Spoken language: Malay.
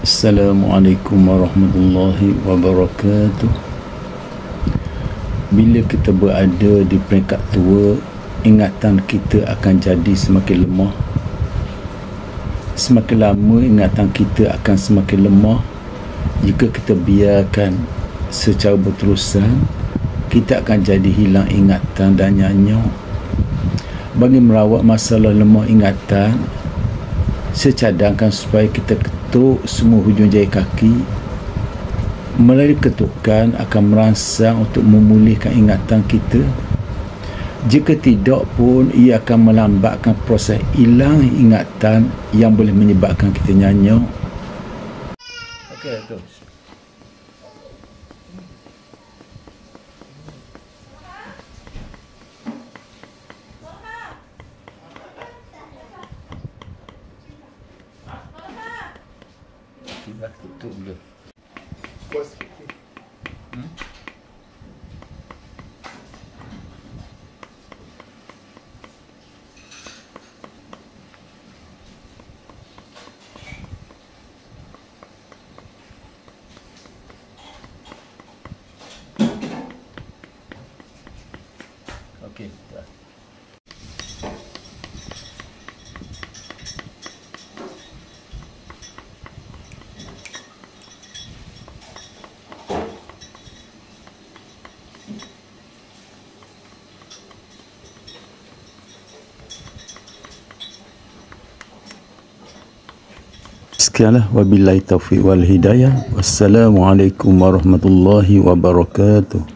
Assalamualaikum warahmatullahi wabarakatuh. Bila kita berada di peringkat tua, ingatan kita akan jadi semakin lemah. Semakin lama ingatan kita akan semakin lemah. Jika kita biarkan secara berterusan, kita akan jadi hilang ingatan dan nyanyuk. Bagi merawat masalah lemah ingatan, saya cadangkan supaya kita ketuk semua hujung jari kaki. Melalui ketukan akan merangsang untuk memulihkan ingatan kita. Jika tidak pun, ia akan melambatkan proses hilang ingatan yang boleh menyebabkan kita nyanyuk. Okey, tu. Dah tutup dulu. Kuas sikit. Okey, dah. Sekianlah, wabillahi taufiq wal hidayah. Wassalamualaikum warahmatullahi wabarakatuh.